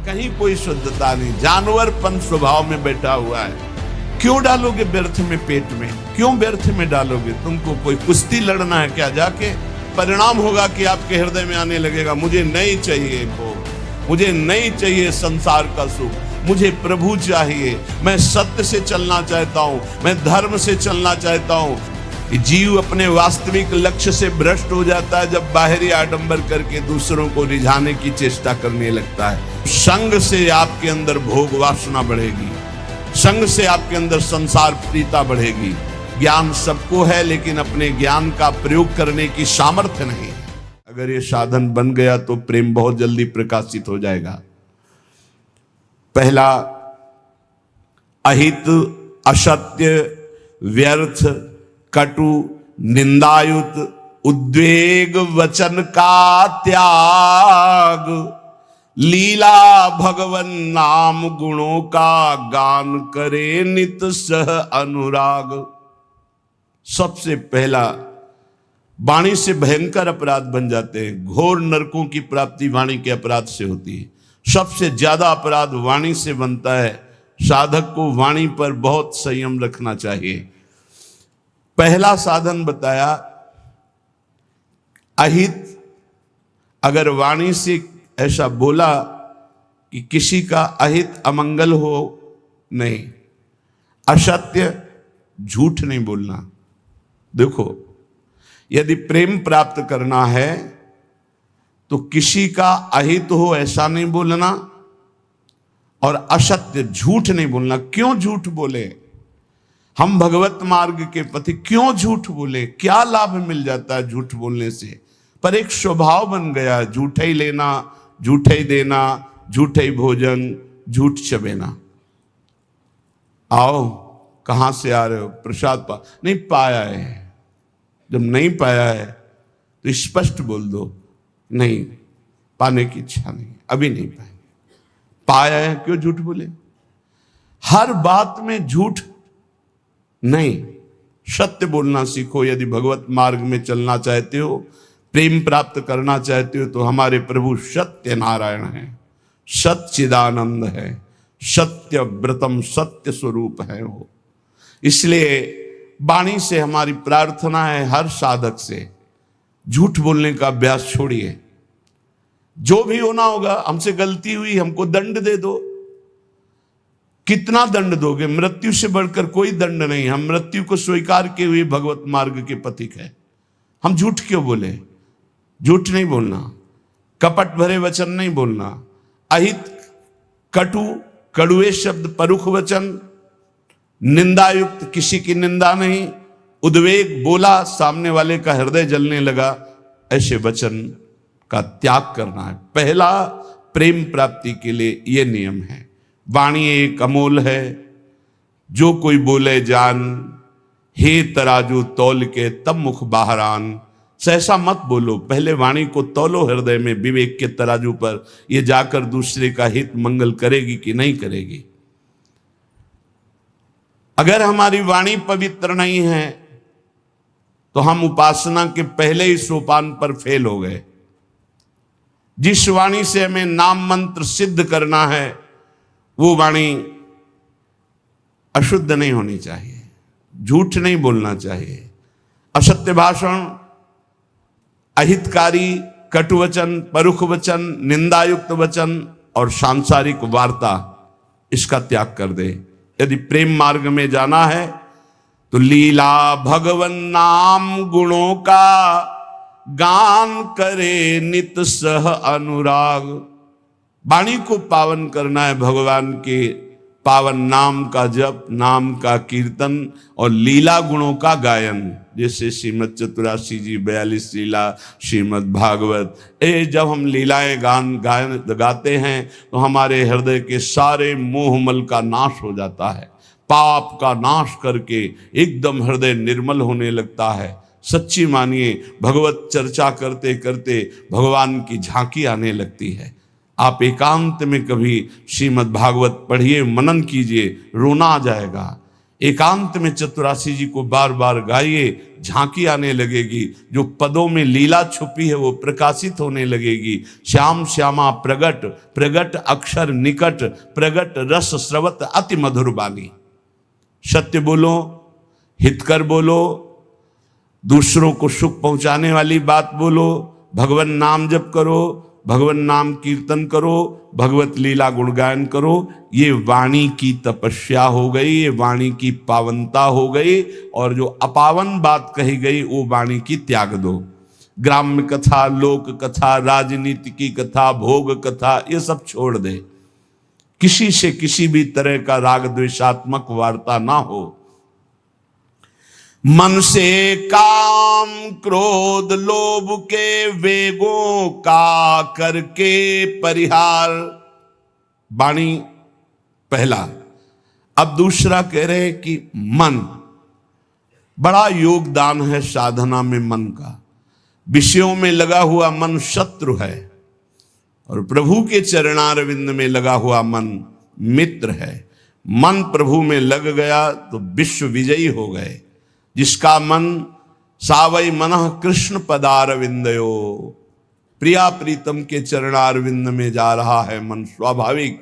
कहीं कोई शुद्धता नहीं, जानवरपन स्वभाव में बैठा हुआ है। क्यों डालोगे व्यर्थ में पेट में, क्यों व्यर्थ में डालोगे? तुमको कोई कुश्ती लड़ना है क्या? जाके परिणाम होगा कि आपके हृदय में आने लगेगा, मुझे नहीं चाहिए भोग, मुझे नहीं चाहिए संसार का सुख, मुझे प्रभु चाहिए, मैं सत्य से चलना चाहता हूं, मैं धर्म से चलना चाहता हूं। जीव अपने वास्तविक लक्ष्य से भ्रष्ट हो जाता है जब बाहरी आडंबर करके दूसरों को रिझाने की चेष्टा करने लगता है। संग से आपके अंदर भोग वासना बढ़ेगी, संग से आपके अंदर संसार प्रीता बढ़ेगी। ज्ञान सबको है, लेकिन अपने ज्ञान का प्रयोग करने की सामर्थ्य नहीं है। अगर ये साधन बन गया तो प्रेम बहुत जल्दी प्रकाशित हो जाएगा। पहला, अहित, असत्य, व्यर्थ, कटु, निंदायुत, उद्वेग वचन का त्याग, लीला भगवन नाम गुणों का गान करे नित सह अनुराग। सबसे पहला, वाणी से भयंकर अपराध बन जाते हैं। घोर नरकों की प्राप्ति वाणी के अपराध से होती है। सबसे ज्यादा अपराध वाणी से बनता है। साधक को वाणी पर बहुत संयम रखना चाहिए। पहला साधन बताया अहित। अगर वाणी से ऐसा बोला कि किसी का अहित अमंगल हो, नहीं। असत्य, झूठ नहीं बोलना। देखो, यदि प्रेम प्राप्त करना है तो किसी का अहित हो ऐसा नहीं बोलना, और असत्य, झूठ नहीं बोलना। क्यों झूठ बोले? हम भगवत मार्ग के पति क्यों झूठ बोले? क्या लाभ मिल जाता है झूठ बोलने से? पर एक स्वभाव बन गया, झूठे ही लेना, झूठे ही देना, झूठे ही भोजन, झूठ चबेना। आओ, कहां से आ रहे हो? प्रसाद नहीं पाया है। जब नहीं पाया है तो स्पष्ट बोल दो, नहीं, पाने की इच्छा नहीं, अभी नहीं पाएंगे। पाया है, क्यों झूठ बोले? हर बात में झूठ नहीं, सत्य बोलना सीखो। यदि भगवत मार्ग में चलना चाहते हो, प्रेम प्राप्त करना चाहते हो, तो हमारे प्रभु सत्य नारायण है, सच्चिदानंद है, सत्य व्रतम, सत्य स्वरूप है वो। इसलिए वाणी से हमारी प्रार्थना है, हर साधक से झूठ बोलने का अभ्यास छोड़िए। जो भी होना होगा, हमसे गलती हुई, हमको दंड दे दो। कितना दंड दोगे? मृत्यु से बढ़कर कोई दंड नहीं। हम मृत्यु को स्वीकार किए हुए भगवत मार्ग के पथिक है। हम झूठ क्यों बोले? झूठ नहीं बोलना, कपट भरे वचन नहीं बोलना, अहित, कटु, कड़ुए शब्द, परुख वचन, निंदायुक्त, किसी की निंदा नहीं, उद्वेग, बोला सामने वाले का हृदय जलने लगा, ऐसे वचन का त्याग करना है। पहला प्रेम प्राप्ति के लिए यह नियम है। वाणी एक अमोल है, जो कोई बोले जान, हे तराजू तौल के तब मुख बाहरान। सहसा मत बोलो, पहले वाणी को तौलो हृदय में विवेक के तराजू पर, ये जाकर दूसरे का हित मंगल करेगी कि नहीं करेगी। अगर हमारी वाणी पवित्र नहीं है तो हम उपासना के पहले ही सोपान पर फेल हो गए। जिस वाणी से हमें नाम मंत्र सिद्ध करना है, वो वाणी अशुद्ध नहीं होनी चाहिए, झूठ नहीं बोलना चाहिए। असत्य भाषण, अहितकारी, कटुवचन, परुख वचन, निंदायुक्त वचन और सांसारिक वार्ता, इसका त्याग कर दे। यदि प्रेम मार्ग में जाना है तो लीला भगवन नाम गुणों का गान करे नित सह अनुराग। वाणी को पावन करना है, भगवान के पावन नाम का जप, नाम का कीर्तन और लीला गुणों का गायन। जैसे श्रीमद चतुरासी जी 42 लीला, श्रीमद भागवत, जब हम लीलाएं गायन गाते हैं तो हमारे हृदय के सारे मोहमल का नाश हो जाता है। पाप का नाश करके एकदम हृदय निर्मल होने लगता है। सच्ची मानिए, भगवत चर्चा करते करते भगवान की झांकी आने लगती है। आप एकांत में कभी श्रीमद् भागवत पढ़िए, मनन कीजिए, रोना आ जाएगा। एकांत में चतुरासी जी को बार बार गाइए, झांकी आने लगेगी। जो पदों में लीला छुपी है वो प्रकाशित होने लगेगी। श्याम श्यामा प्रगट, प्रगट अक्षर निकट, प्रगट रस स्रवत अति मधुर बानी। सत्य बोलो, हितकर बोलो, दूसरों को सुख पहुंचाने वाली बात बोलो, भगवान नाम जप करो, भगवान नाम कीर्तन करो, भगवत लीला गुणगान करो। ये वाणी की तपस्या हो गई, ये वाणी की पावनता हो गई। और जो अपावन बात कही गई वो वाणी की त्याग दो। ग्राम्य कथा, लोक कथा, राजनीति की कथा, भोग कथा, ये सब छोड़ दे। किसी से किसी भी तरह का राग द्वेषात्मक वार्ता ना हो। मन से काम क्रोध लोभ के वेगों का करके परिहार। वाणी पहला। अब दूसरा कह रहे कि मन, बड़ा योगदान है साधना में मन का। विषयों में लगा हुआ मन शत्रु है और प्रभु के चरणारविंद में लगा हुआ मन मित्र है। मन प्रभु में लग गया तो विश्व विजयी हो गए। जिसका मन सावई मनः कृष्ण पदारविंदयो, प्रिया प्रीतम के चरणारविंद में जा रहा है मन स्वाभाविक।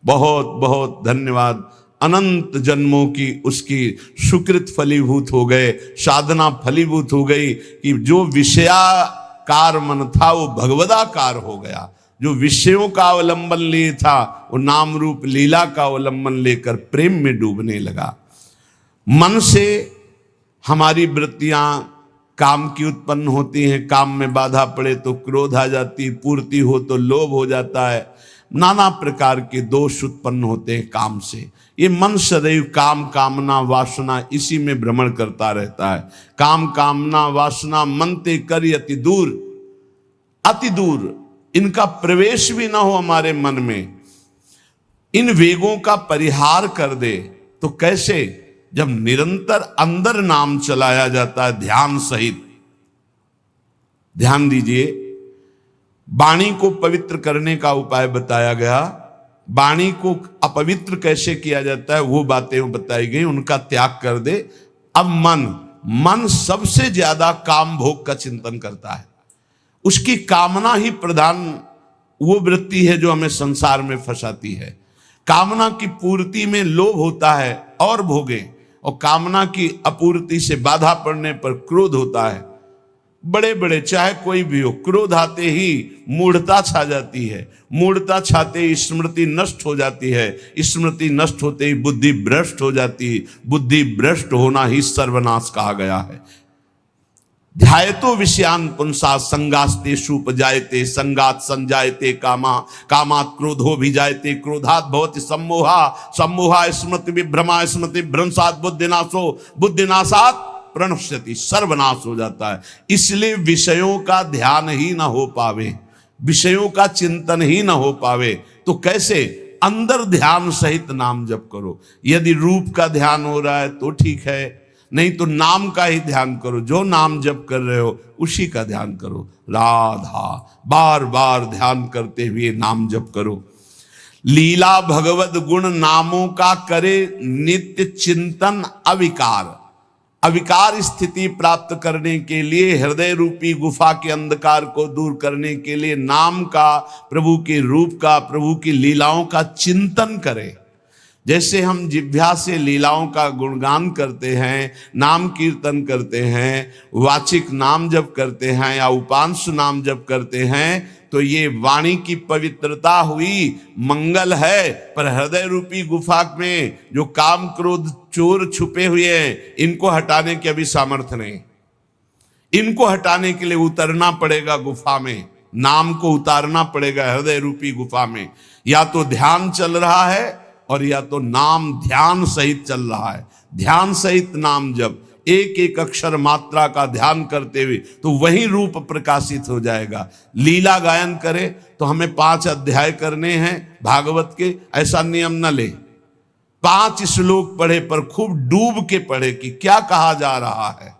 बहुत बहुत धन्यवाद। अनंत जन्मों की उसकी सुकृत फलीभूत हो गए, साधना फलीभूत हो गई कि जो विषयाकार मन था वो भगवदाकार हो गया। जो विषयों का अवलंबन लिए था वो नाम रूप लीला का अवलंबन लेकर प्रेम में डूबने लगा। मन से हमारी वृत्तियां काम की उत्पन्न होती हैं। काम में बाधा पड़े तो क्रोध आ जाती, पूर्ति हो तो लोभ हो जाता है। नाना प्रकार के दोष उत्पन्न होते हैं काम से। ये मन सदैव काम कामना वासना इसी में भ्रमण करता रहता है। काम कामना वासना मनते कर अति दूर, अति दूर इनका प्रवेश भी ना हो हमारे मन में। इन वेगों का परिहार कर दे तो कैसे? जब निरंतर अंदर नाम चलाया जाता है ध्यान सहित। ध्यान दीजिए, वाणी को पवित्र करने का उपाय बताया गया। वाणी को अपवित्र कैसे किया जाता है वो बातें बताई गई, उनका त्याग कर दे। अब मन सबसे ज्यादा काम भोग का चिंतन करता है। उसकी कामना ही प्रधान वो वृत्ति है जो हमें संसार में फंसाती है। कामना की पूर्ति में लोभ होता है और भोगे, और कामना की अपूर्ति से बाधा पड़ने पर क्रोध होता है। बड़े बड़े चाहे कोई भी हो, क्रोध आते ही मूढ़ता छा जाती है। मूढ़ता छाते ही स्मृति नष्ट हो जाती है। स्मृति नष्ट होते ही बुद्धि भ्रष्ट हो जाती है। बुद्धि भ्रष्ट होना ही सर्वनाश कहा गया है। ध्यायतो विषयान पुंसा संगास्तेषु उपजायते, संगात संजायते कामा, कामात् क्रोधो भिजायते, क्रोधात् भवति सम्मोहा, सम्मोहा स्मृति विभ्रमा, स्मृति भ्रंशात् बुद्धिनाशो, बुद्धिनाशात् प्रणश्यति, सर्वनाश हो जाता है। इसलिए विषयों का ध्यान ही ना हो पावे, विषयों का चिंतन ही ना हो पावे तो कैसे? अंदर ध्यान सहित नाम जप करो। यदि रूप का ध्यान हो रहा है तो ठीक है, नहीं तो नाम का ही ध्यान करो। जो नाम जप कर रहे हो उसी का ध्यान करो। राधा बार बार ध्यान करते हुए नाम जप करो। लीला भगवत गुण नामों का करे नित्य चिंतन अविकार। अविकार स्थिति प्राप्त करने के लिए, हृदय रूपी गुफा के अंधकार को दूर करने के लिए नाम का, प्रभु के रूप का, प्रभु की लीलाओं का चिंतन करें। जैसे हम जिह्वा से लीलाओं का गुणगान करते हैं, नाम कीर्तन करते हैं, वाचिक नाम जप करते हैं या उपांश नाम जप करते हैं, तो ये वाणी की पवित्रता हुई, मंगल है। पर हृदय रूपी गुफा में जो काम क्रोध चोर छुपे हुए हैं, इनको हटाने की अभी सामर्थ्य नहीं। इनको हटाने के लिए उतरना पड़ेगा गुफा में, नाम को उतारना पड़ेगा हृदय रूपी गुफा में। या तो ध्यान चल रहा है और या तो नाम ध्यान सहित चल रहा है। ध्यान सहित नाम जब एक एक अक्षर मात्रा का ध्यान करते हुए तो वही रूप प्रकाशित हो जाएगा। लीला गायन करे तो हमें 5 अध्याय करने हैं भागवत के, ऐसा नियम न ले। 5 श्लोक पढ़े पर खूब डूब के पढ़े कि क्या कहा जा रहा है,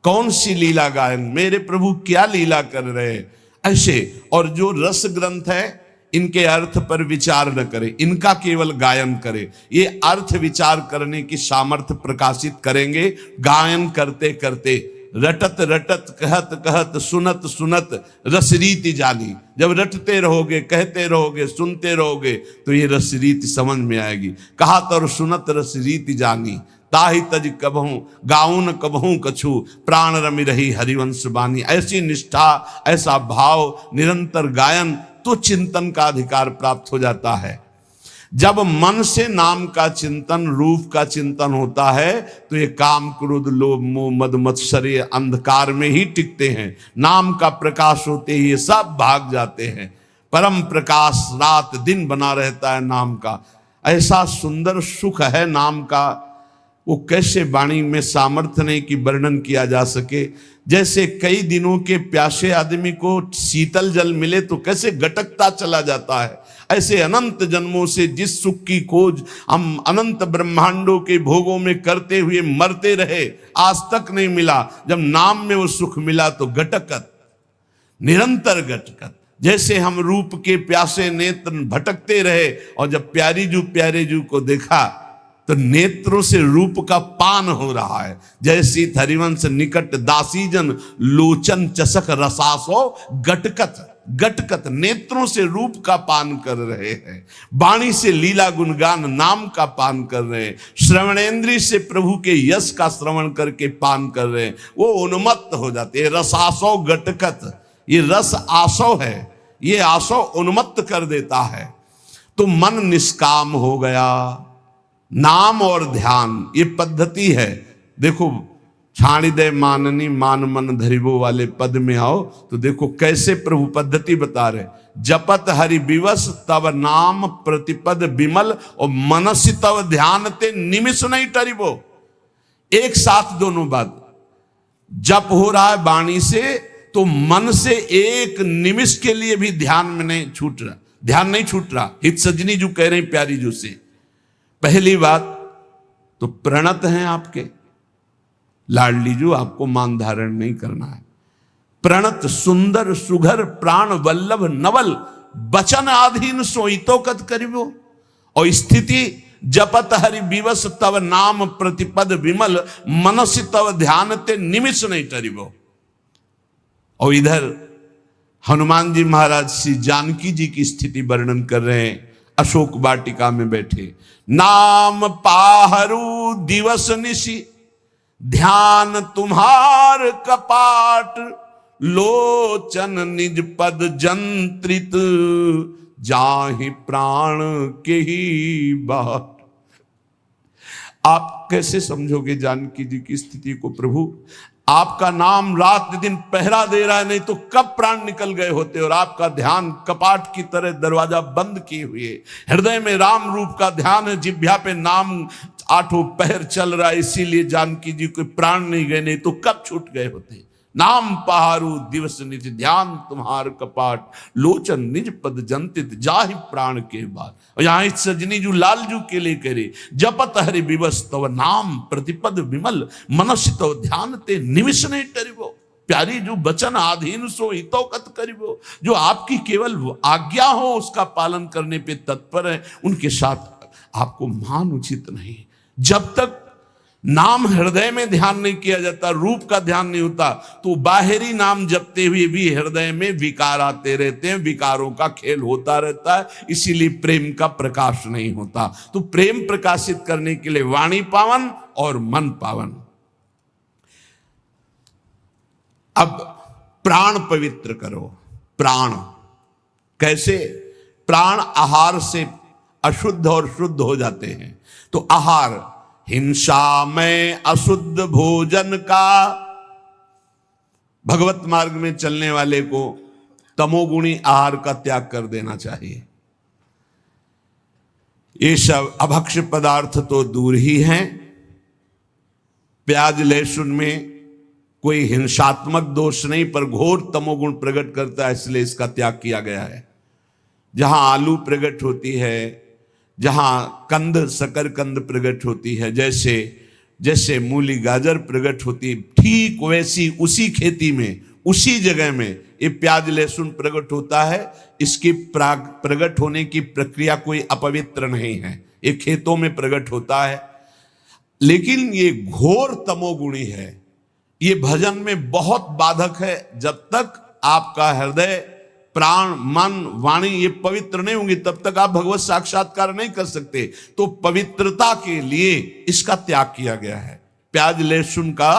कौन सी लीला गायन, मेरे प्रभु क्या लीला कर रहे हैं, ऐसे। और जो रस ग्रंथ है इनके अर्थ पर विचार न करे, इनका केवल गायन करे। ये अर्थ विचार करने की सामर्थ्य प्रकाशित करेंगे गायन करते करते। रटत रटत कहत कहत सुनत सुनत रसरीति जानी। जब रटते रहोगे, कहते रहोगे, सुनते रहोगे तो ये रसरीति समझ में आएगी। कहत और सुनत रसरीति जानी, ताहि तज कबहूं गाउन कबहूं कछु, प्राण रमि रही हरिवंश बानी। ऐसी निष्ठा, ऐसा भाव, निरंतर गायन, तो चिंतन का अधिकार प्राप्त हो जाता है। जब मन से नाम का चिंतन, रूप का चिंतन होता है तो ये काम क्रोध लोभ मोह मद मत्सर्य अंधकार में ही टिकते हैं। नाम का प्रकाश होते ही ये सब भाग जाते हैं। परम प्रकाश रात दिन बना रहता है नाम का। ऐसा सुंदर सुख है नाम का, वो कैसे वाणी में सामर्थ्य नहीं कि वर्णन किया जा सके। जैसे कई दिनों के प्यासे आदमी को शीतल जल मिले तो कैसे गटकता चला जाता है, ऐसे अनंत जन्मों से जिस सुख की खोज हम अनंत ब्रह्मांडों के भोगों में करते हुए मरते रहे, आज तक नहीं मिला। जब नाम में वो सुख मिला तो गटकत, निरंतर गटकत। जैसे हम रूप के प्यासे नेत्र भटकते रहे और जब प्यारे जू को देखा तो नेत्रों से रूप का पान हो रहा है। जैसी हरिवंश निकट दासीजन लोचन चसक रसासो गटकत, गटकत नेत्रों से रूप का पान कर रहे हैं। वाणी से लीला गुणगान नाम का पान कर रहे हैं। श्रवणेंद्रिय से प्रभु के यश का श्रवण करके पान कर रहे हैं। वो उन्मत्त हो जाते हैं। रसासो गटकत, ये रस आसो है, ये आसो उन्मत्त कर देता है। तो मन निष्काम हो गया। नाम और ध्यान ये पद्धति है। देखो छाणिदय माननी मान मन धरिबो वाले पद में आओ तो देखो कैसे प्रभु पद्धति बता रहे। जपत हरि विवश तब नाम प्रतिपद विमल और मनसि तब ध्यान ते निमिष नहीं टरिबो। एक साथ दोनों बात। जप हो रहा है वाणी से तो मन से एक निमिष के लिए भी ध्यान में नहीं छूट रहा, ध्यान नहीं छूट रहा। हित सजनी जो कह रहे हैं प्यारी जो से, पहली बात तो प्रणत हैं आपके लाडली जो, आपको मान धारण नहीं करना है। प्रणत सुंदर सुघर प्राण वल्लभ नवल बचन आधीन सोईतो कत करिबो। और स्थिति जपत हरि विवश तव नाम प्रतिपद विमल मनसि तव ध्यान ते निमिष नहीं टरिबो। और इधर हनुमान जी महाराज श्री जानकी जी की स्थिति वर्णन कर रहे हैं। अशोक वाटिका में बैठे, नाम पाहरू दिवस निशि ध्यान तुम्हार कपाट, लोचन निज पद जंत्रित जाहि प्राण के ही बाट। आप कैसे समझोगे जानकी जी की स्थिति को प्रभु? आपका नाम रात दिन पहरा दे रहा है, नहीं तो कब प्राण निकल गए होते। और आपका ध्यान कपाट की तरह दरवाजा बंद किए हुए, हृदय में राम रूप का ध्यान है, जिह्वा पे नाम आठों पहर चल रहा है। इसीलिए जानकी जी को प्राण नहीं गए, नहीं तो कब छूट गए होते। नाम पहारू दिवस निज ध्यान तुम्हार कपाट, लोचन निज पद जंतित जाहि प्राण के बाद। और यहाँ सजनी जू लाल जू के लिए करे, जपत हरि विवश तव नाम प्रतिपद विमल मनसि तव ध्यान ते निमिष नहीं टरिबो। प्यारी जो बचन आधीन सो हितो कत करिबो। जो आपकी केवल आज्ञा हो उसका पालन करने पे तत्पर है, उनके साथ आपको मान उचित नहीं। जब तक नाम हृदय में ध्यान नहीं किया जाता, रूप का ध्यान नहीं होता, तो बाहरी नाम जपते हुए भी हृदय में विकार आते रहते हैं, विकारों का खेल होता रहता है। इसीलिए प्रेम का प्रकाश नहीं होता। तो प्रेम प्रकाशित करने के लिए वाणी पावन और मन पावन। अब प्राण पवित्र करो। प्राण कैसे? प्राण आहार से अशुद्ध और शुद्ध हो जाते हैं। तो आहार, हिंसा में अशुद्ध भोजन का, भगवत मार्ग में चलने वाले को तमोगुणी आहार का त्याग कर देना चाहिए। ये सब अभक्ष्य पदार्थ तो दूर ही हैं। प्याज लहसुन में कोई हिंसात्मक दोष नहीं, पर घोर तमोगुण प्रकट करता है, इसलिए इसका त्याग किया गया है। जहां आलू प्रकट होती है, जहां कंद शकर कंद प्रकट होती है, जैसे जैसे मूली गाजर प्रकट होती, ठीक वैसी उसी खेती में उसी जगह में ये प्याज लहसुन प्रकट होता है, इसकी प्रकट होने की प्रक्रिया कोई अपवित्र नहीं है, ये खेतों में प्रकट होता है। लेकिन ये घोर तमोगुणी है, ये भजन में बहुत बाधक है। जब तक आपका हृदय, प्राण, मन, वाणी ये पवित्र नहीं होंगी तब तक आप भगवत साक्षात्कार नहीं कर सकते। तो पवित्रता के लिए इसका त्याग किया गया है। प्याज लहसुन का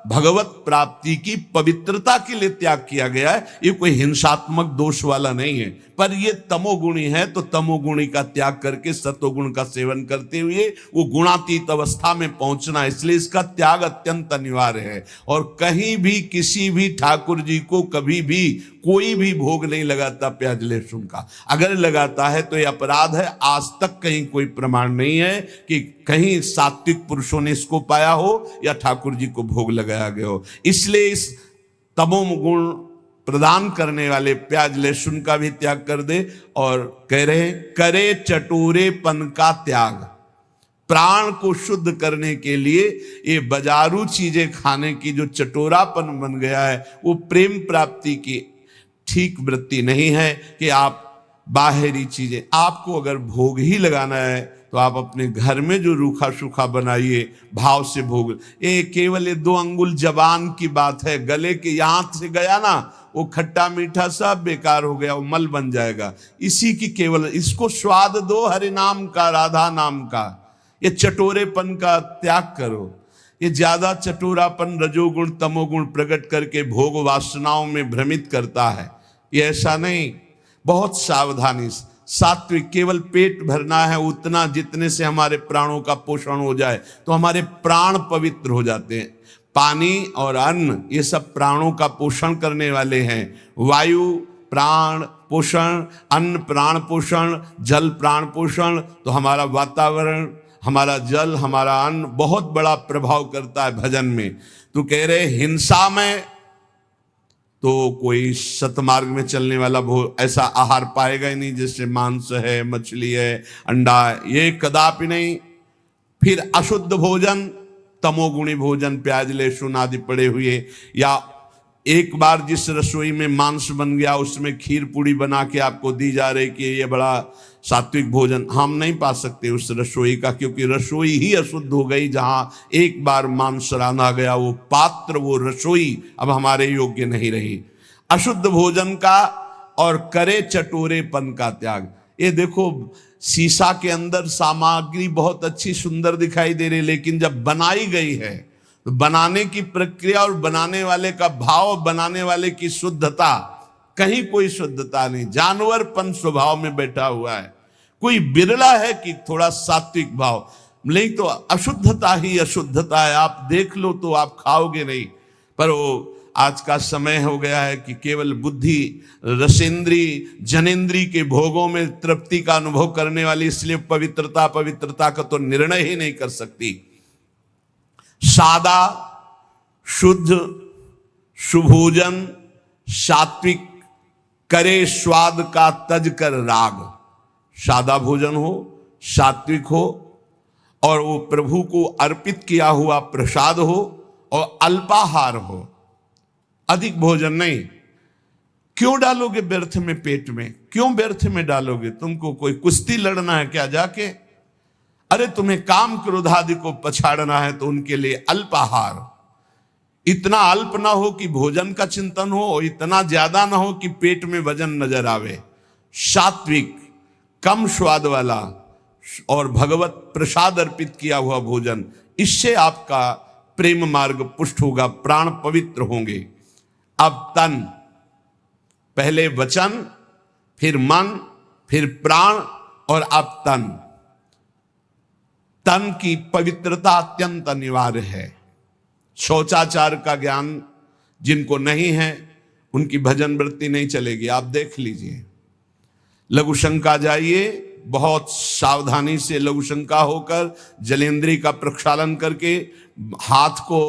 भगवत प्राप्ति की पवित्रता के लिए त्याग किया गया है। ये कोई हिंसात्मक दोष वाला नहीं है, पर ये तमोगुणी है तो तमोगुणी का त्याग करके सत्वगुण का सेवन करते हुए वो गुणातीत अवस्था में पहुंचना, इसलिए इसका त्याग अत्यंत अनिवार्य है। और कहीं भी किसी भी ठाकुर जी को कभी भी कोई भी भोग नहीं लगाता प्याज लहसुन का। अगर लगाता है तो ये अपराध है। आज तक कहीं कोई प्रमाण नहीं है कि कहीं सात्विक पुरुषों ने इसको पाया हो या ठाकुर जी को भोग लगाया गया हो। इसलिए इस तमोगुण प्रदान करने वाले प्याज लहसुन का भी त्याग कर दे। और कह रहे हैं करे चटोरेपन का त्याग। प्राण को शुद्ध करने के लिए ये बाजारू चीजें खाने की जो चटोरापन बन गया है वो प्रेम प्राप्ति की ठीक वृत्ति नहीं है कि आप बाहरी चीजें, आपको अगर भोग ही लगाना है तो आप अपने घर में जो रूखा सूखा बनाइए, भाव से भोग। ये केवल 2 अंगुल जबान की बात है, गले के यहाँ से गया ना वो खट्टा मीठा सब बेकार हो गया, वो मल बन जाएगा। इसी की केवल इसको स्वाद दो हरि नाम का, राधा नाम का। ये चटोरेपन का त्याग करो। ये ज्यादा चटोरापन रजोगुण तमोगुण प्रकट करके भोग वासनाओं में भ्रमित करता है। ये ऐसा नहीं, बहुत सावधानी। सात्विक केवल पेट भरना है उतना जितने से हमारे प्राणों का पोषण हो जाए तो हमारे प्राण पवित्र हो जाते हैं। पानी और अन्न ये सब प्राणों का पोषण करने वाले हैं। वायु प्राण पोषण, अन्न प्राण पोषण, जल प्राण पोषण। तो हमारा वातावरण, हमारा जल, हमारा अन्न बहुत बड़ा प्रभाव करता है भजन में। तो कह रहे हिंसा में तो कोई सतमार्ग में चलने वाला ऐसा आहार पाएगा ही नहीं जैसे मांस है, मछली है, अंडा है, ये कदापि नहीं। फिर अशुद्ध भोजन, तमोगुणी भोजन, प्याज लहसुन आदि पड़े हुए, या एक बार जिस रसोई में मांस बन गया उसमें खीर पूड़ी बना के आपको दी जा रही कि ये बड़ा सात्विक भोजन, हम नहीं पा सकते उस रसोई का, क्योंकि रसोई ही अशुद्ध हो गई। जहां एक बार मांस रांधा गया वो पात्र, वो रसोई अब हमारे योग्य नहीं रही। अशुद्ध भोजन का और करे चटोरेपन का त्याग। ये देखो शीशा के अंदर सामग्री बहुत अच्छी सुंदर दिखाई दे रही, लेकिन जब बनाई गई है तो बनाने की प्रक्रिया और बनाने वाले का भाव, बनाने वाले की शुद्धता, कहीं कोई शुद्धता नहीं, जानवरपन स्वभाव में बैठा हुआ है। कोई बिरला है कि थोड़ा सात्विक भाव, नहीं तो अशुद्धता ही अशुद्धता है। आप देख लो तो आप खाओगे नहीं। पर वो आज का समय हो गया है कि केवल बुद्धि, रसेंद्री, जनेन्द्री के भोगों में तृप्ति का अनुभव करने वाली, इसलिए पवित्रता का तो निर्णय ही नहीं कर सकती। सादा शुद्ध सुभोजन सात्विक करे स्वाद का तज कर राग। सादा भोजन हो, सात्विक हो, और वो प्रभु को अर्पित किया हुआ प्रसाद हो, और अल्पाहार हो, अधिक भोजन नहीं। क्यों डालोगे व्यर्थ में पेट में? क्यों व्यर्थ में डालोगे? तुमको कोई कुश्ती लड़ना है क्या जाके? अरे तुम्हें काम क्रोध आदि को पछाड़ना है तो उनके लिए अल्पाहार। इतना अल्प ना हो कि भोजन का चिंतन हो, और इतना ज्यादा ना हो कि पेट में वजन नजर आवे। सात्विक, कम स्वाद वाला और भगवत प्रसाद अर्पित किया हुआ भोजन, इससे आपका प्रेम मार्ग पुष्ट होगा, प्राण पवित्र होंगे। अब तन, पहले वचन, फिर मन, फिर प्राण, और अब तन। तन की पवित्रता अत्यंत अनिवार्य है। शौचाचार का ज्ञान जिनको नहीं है उनकी भजन वृत्ति नहीं चलेगी। आप देख लीजिए, लघुशंका जाइए, बहुत सावधानी से लघुशंका होकर जलेंद्री का प्रक्षालन करके हाथ को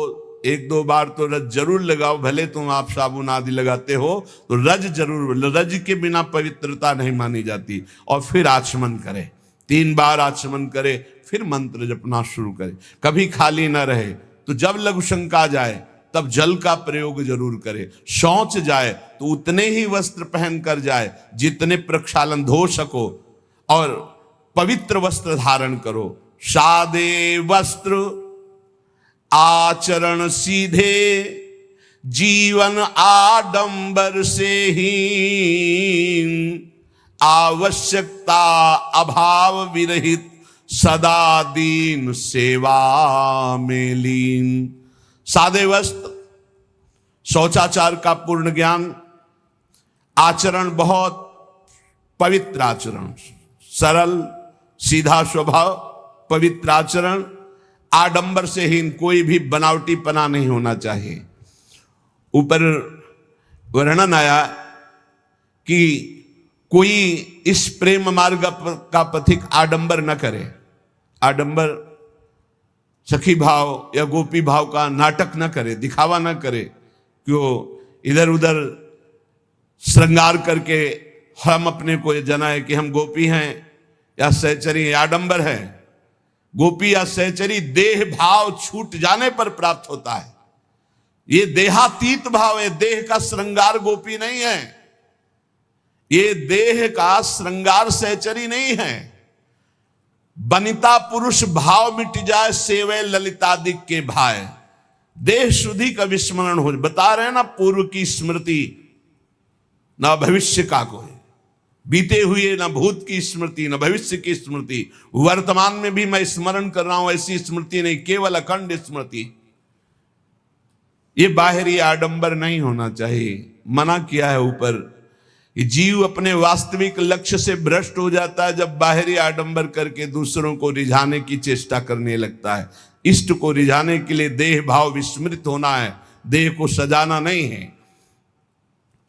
1-2 बार तो रज जरूर लगाओ। भले तुम आप साबुन आदि लगाते हो तो रज जरूर, रज के बिना पवित्रता नहीं मानी जाती। और फिर आचमन करे, 3 बार आचमन करे, फिर मंत्र जपना शुरू करे, कभी खाली न रहे। तो जब लघुशंका जाए तब जल का प्रयोग जरूर करे। शौच जाए तो उतने ही वस्त्र पहन कर जाए जितने प्रक्षालन धो सको, और पवित्र वस्त्र धारण करो। सादे वस्त्र आचरण सीधे, जीवन आडंबर से हीन, आवश्यकता अभाव विरहित, सदा दीन सेवा में लीन। सादे वस्त्र, शौचाचार का पूर्ण ज्ञान, आचरण बहुत पवित्र आचरण, सरल सीधा स्वभाव, पवित्र आचरण, आडंबर से हीन, कोई भी बनावटीपना नहीं होना चाहिए। ऊपर वर्णन आया कि कोई इस प्रेम मार्ग का पथिक आडंबर न करे। आडंबर सखी भाव या गोपी भाव का नाटक न करे, दिखावा न करे, क्यों इधर उधर श्रृंगार करके हम अपने को जनाए कि हम गोपी हैं या सहचरी। आडंबर है, गोपी या सहचरी देह भाव छूट जाने पर प्राप्त होता है। ये देहातीत भाव है, देह का श्रृंगार गोपी नहीं है, ये देह का श्रृंगार सहचरी नहीं है। बनिता पुरुष भाव मिट जाए, सेवे ललितादिक के भाई, देह शुद्धि का विस्मरण हो। बता रहे हैं ना, पूर्व की स्मृति ना भविष्य का कोई, बीते हुए ना भूत की स्मृति ना भविष्य की स्मृति, वर्तमान में भी मैं स्मरण कर रहा हूं, ऐसी स्मृति नहीं, केवल अखंड स्मृति। ये बाहरी आडंबर नहीं होना चाहिए। मना किया है ऊपर, जीव अपने वास्तविक लक्ष्य से भ्रष्ट हो जाता है जब बाहरी आडंबर करके दूसरों को रिझाने की चेष्टा करने लगता है। इष्ट को रिझाने के लिए देह भाव विस्मृत होना है, देह को सजाना नहीं है।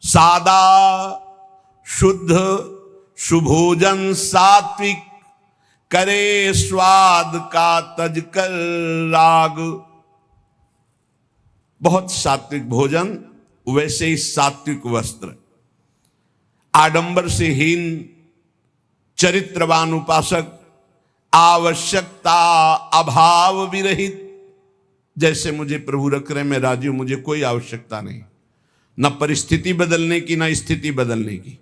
सादा शुद्ध सुभोजन सात्विक, करे स्वाद का तज कर राग। बहुत सात्विक भोजन, वैसे ही सात्विक वस्त्र। आडंबर से हीन चरित्रवान उपासक, आवश्यकता अभाव विरहित। जैसे मुझे प्रभु रख रहे, मैं राजी हूं, मुझे कोई आवश्यकता नहीं, न परिस्थिति बदलने की न स्थिति बदलने की।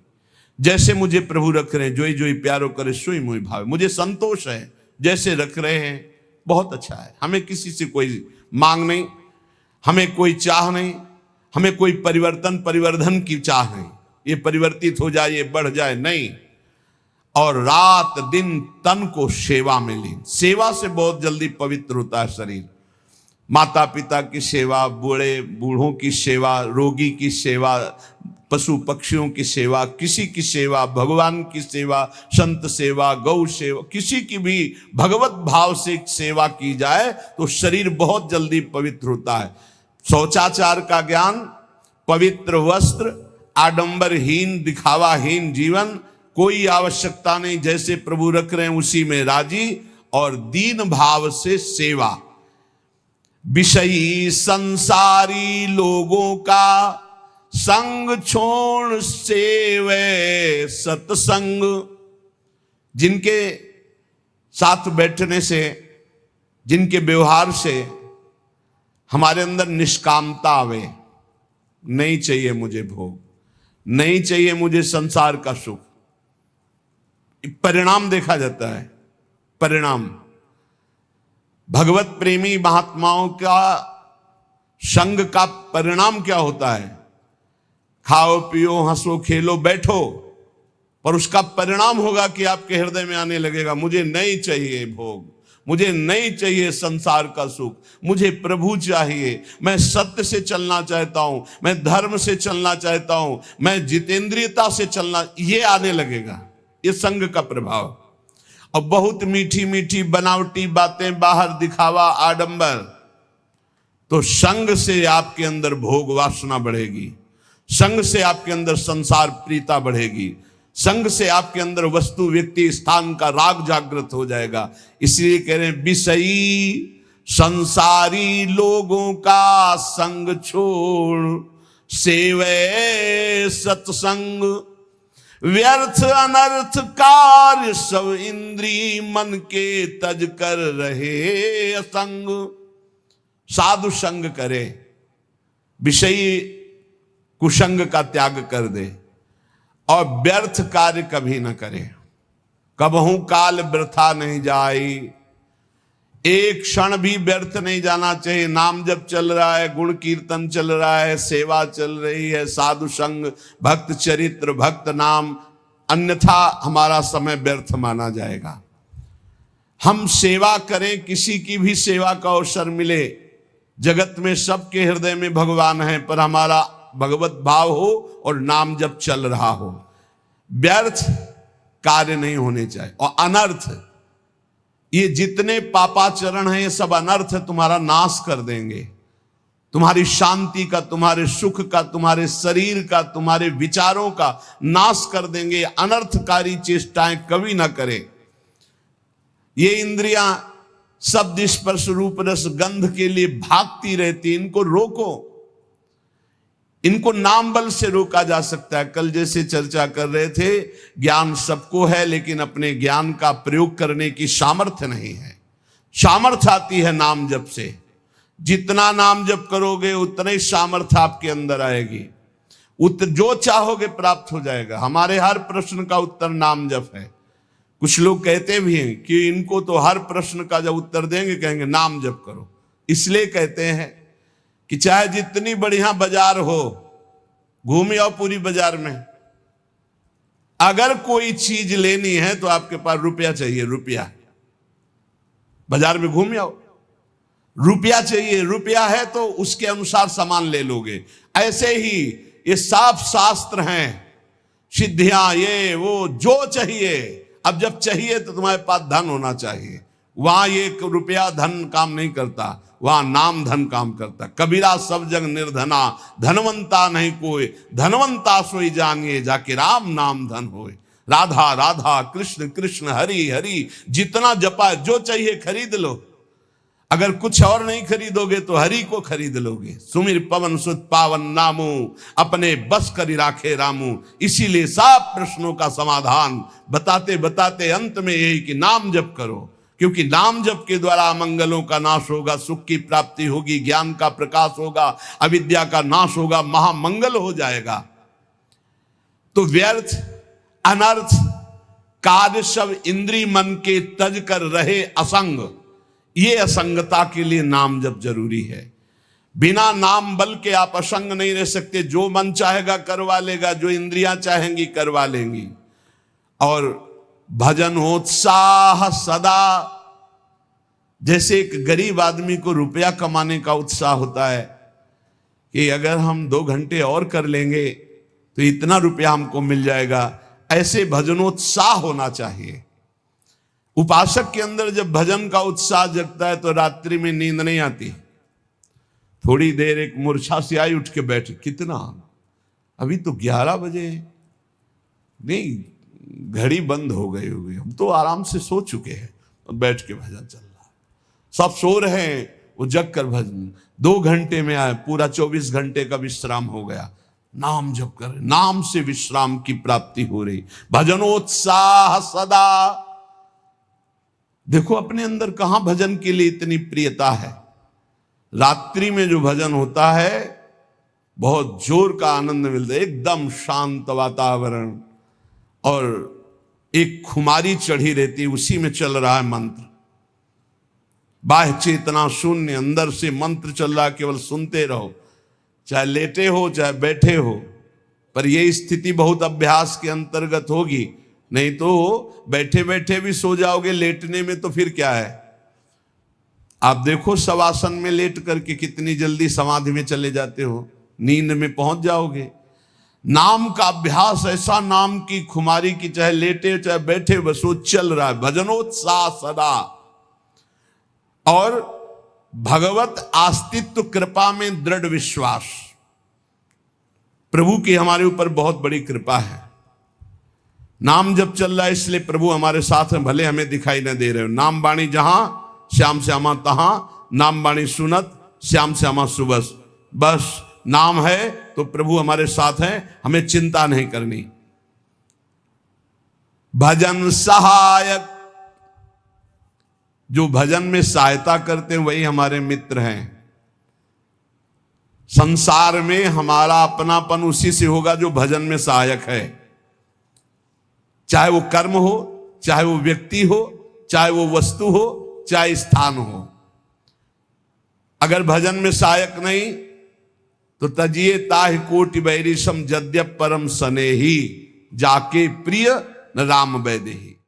जैसे मुझे प्रभु रख रहे हैं, जोई जोई प्यारो करे सोई मोई भावे, मुझे संतोष है जैसे रख रहे हैं, बहुत अच्छा है। हमें किसी से कोई मांग नहीं, हमें कोई चाह नहीं, हमें कोई परिवर्धन की चाह नहीं, ये परिवर्तित हो जाए, ये बढ़ जाए, नहीं। और रात दिन तन को सेवा में लीन। सेवा से बहुत जल्दी पवित्र होता है शरीर। माता पिता की सेवा, बूढ़ों की सेवा, रोगी की सेवा, पशु पक्षियों की सेवा, किसी की सेवा, भगवान की सेवा, संत सेवा, गौ सेवा, किसी की भी भगवत भाव से सेवा की जाए तो शरीर बहुत जल्दी पवित्र होता है। शौचाचार का ज्ञान, पवित्र वस्त्र, आडंबरहीन दिखावाहीन जीवन, कोई आवश्यकता नहीं, जैसे प्रभु रख रहे हैं उसी में राजी, और दीन भाव से सेवा। विषयी संसारी लोगों का संग छोड़ सेवे सत्संग। जिनके साथ बैठने से, जिनके व्यवहार से हमारे अंदर निष्कामता आवे, नहीं चाहिए मुझे भोग, नहीं चाहिए मुझे संसार का सुख। परिणाम देखा जाता है, परिणाम। भगवत प्रेमी महात्माओं का संग का परिणाम क्या होता है? खाओ पियो हंसो खेलो बैठो, पर उसका परिणाम होगा कि आपके हृदय में आने लगेगा, मुझे नहीं चाहिए भोग, मुझे नहीं चाहिए संसार का सुख, मुझे प्रभु चाहिए। मैं सत्य से चलना चाहता हूं, मैं धर्म से चलना चाहता हूं, मैं जितेंद्रियता से चलना, ये आने लगेगा। ये संग का प्रभाव। और बहुत मीठी मीठी बनावटी बातें, बाहर दिखावा, आडंबर, तो संग से आपके अंदर भोग वासना बढ़ेगी, संग से आपके अंदर संसार प्रीता बढ़ेगी, संग से आपके अंदर वस्तु व्यक्ति स्थान का राग जागृत हो जाएगा। इसलिए कह रहे हैं, विषयी संसारी लोगों का संग छोड़ सेवे सत्संग। व्यर्थ अनर्थ कार्य सब इंद्री मन के तज कर रहे असंग। साधु संग करे, विषयी कुसंग का त्याग कर दे और व्यर्थ कार्य कभी न करे। कबहू काल वृथा नहीं जाई, एक क्षण भी व्यर्थ नहीं जाना चाहिए। नाम जब चल रहा है, गुण कीर्तन चल रहा है, सेवा चल रही है, साधु संग, भक्त चरित्र, भक्त नाम, अन्यथा हमारा समय व्यर्थ माना जाएगा। हम सेवा करें, किसी की भी सेवा का अवसर मिले, जगत में सबके हृदय में भगवान है, पर हमारा भगवत भाव हो और नाम जब चल रहा हो। व्यर्थ कार्य नहीं होने चाहिए। और अनर्थ, ये जितने पापाचरण हैं ये सब अनर्थ तुम्हारा नाश कर देंगे, तुम्हारी शांति का, तुम्हारे सुख का, तुम्हारे शरीर का, तुम्हारे विचारों का नाश कर देंगे। अनर्थकारी चेष्टाएं कभी ना करें। ये इंद्रियां शब्द स्पर्श रूप रस गंध के लिए भागती रहती, इनको रोको। इनको नाम बल से रोका जा सकता है। कल जैसे चर्चा कर रहे थे, ज्ञान सबको है लेकिन अपने ज्ञान का प्रयोग करने की सामर्थ्य नहीं है। सामर्थ्य आती है नाम जप से। जितना नाम जप करोगे उतना ही सामर्थ्य आपके अंदर आएगी। जो चाहोगे प्राप्त हो जाएगा। हमारे हर प्रश्न का उत्तर नाम जप है। कुछ लोग कहते भी हैं कि इनको तो हर प्रश्न का जब उत्तर देंगे कहेंगे नाम जप करो। इसलिए कहते हैं कि चाहे जितनी बढ़िया बाजार हो, घूम आओ पूरी बाजार में, अगर कोई चीज लेनी है तो आपके पास रुपया चाहिए। रुपया, बाजार में घूम आओ, रुपया चाहिए। रुपया है तो उसके अनुसार सामान ले लोगे। ऐसे ही ये साफ शास्त्र हैं, सिद्धियां, ये वो जो चाहिए। अब जब चाहिए तो तुम्हारे पास धन होना चाहिए। वहां ये रुपया धन काम नहीं करता, वहां नाम धन काम करता। कबीरा सब जग निर्धना, धनवंता नहीं कोई, धनवंता सोई जानिए, जाके राम नाम धन होए। राधा राधा, कृष्ण कृष्ण, हरि हरि, जितना जपा जो चाहिए खरीद लो। अगर कुछ और नहीं खरीदोगे तो हरि को खरीद लोगे। सुमिर पवन सुत पावन नामू, अपने बस करी राखे रामू। इसीलिए सब प्रश्नों का समाधान बताते बताते अंत में यही कि नाम जप करो, क्योंकि नाम जप के द्वारा मंगलों का नाश होगा, सुख की प्राप्ति होगी, ज्ञान का प्रकाश होगा, अविद्या का नाश होगा, महामंगल हो जाएगा। तो व्यर्थ अनर्थ कार्य सब इंद्रिय मन के तज कर रहे असंग। ये असंगता के लिए नाम जप जरूरी है। बिना नाम बल के आप असंग नहीं रह सकते। जो मन चाहेगा करवा लेगा, जो इंद्रियां चाहेंगी करवा लेंगी। और भजन उत्साह सदा, जैसे एक गरीब आदमी को रुपया कमाने का उत्साह होता है कि अगर हम 2 घंटे और कर लेंगे तो इतना रुपया हमको मिल जाएगा, ऐसे भजनोत्साह होना चाहिए। उपासक के अंदर जब भजन का उत्साह जगता है तो रात्रि में नींद नहीं आती। थोड़ी देर एक मूर्छा से आई, उठ के बैठे, कितना, अभी तो 11 बजे, नहीं घड़ी बंद हो गई होगी, हम तो आराम से सो चुके हैं, और बैठ के भजन चल रहा है। सब सो रहे हैं, वो जग कर भजन 2 घंटे में आए, पूरा 24 घंटे का विश्राम हो गया। नाम जप कर, नाम से विश्राम की प्राप्ति हो रही। भजनोत्साह सदा। देखो अपने अंदर कहां भजन के लिए इतनी प्रियता है। रात्रि में जो भजन होता है बहुत जोर का आनंद मिलता है, एकदम शांत वातावरण, और एक खुमारी चढ़ी रहती, उसी में चल रहा है मंत्र। बाह्य चेतना शून्य, अंदर से मंत्र चल रहा है, केवल सुनते रहो, चाहे लेटे हो चाहे बैठे हो। पर यह स्थिति बहुत अभ्यास के अंतर्गत होगी, नहीं तो बैठे बैठे भी सो जाओगे। लेटने में तो फिर क्या है, आप देखो शवासन में लेट करके कितनी जल्दी समाधि में चले जाते हो, नींद में पहुंच जाओगे। नाम का अभ्यास ऐसा, नाम की खुमारी की, चाहे लेटे चाहे बैठे बस वो चल रहा है। भजनोत्साह सदा। और भगवत अस्तित्व कृपा में दृढ़ विश्वास। प्रभु की हमारे ऊपर बहुत बड़ी कृपा है। नाम जब चल रहा है इसलिए प्रभु हमारे साथ हैं, भले हमें दिखाई न दे रहे हो। नाम बाणी जहां श्याम श्यामा तहां, नाम बाणी सुनत श्याम श्यामा सुबस। बस नाम है तो प्रभु हमारे साथ हैं, हमें चिंता नहीं करनी। भजन सहायक, जो भजन में सहायता करते हैं वही हमारे मित्र हैं। संसार में हमारा अपनापन उसी से होगा जो भजन में सहायक है, चाहे वो कर्म हो, चाहे वो व्यक्ति हो, चाहे वो वस्तु हो, चाहे स्थान हो। अगर भजन में सहायक नहीं तो तजिए ताहि कोटि बैरिसम, यद्यप परम सनेही, जाके प्रिय न राम वैदेही।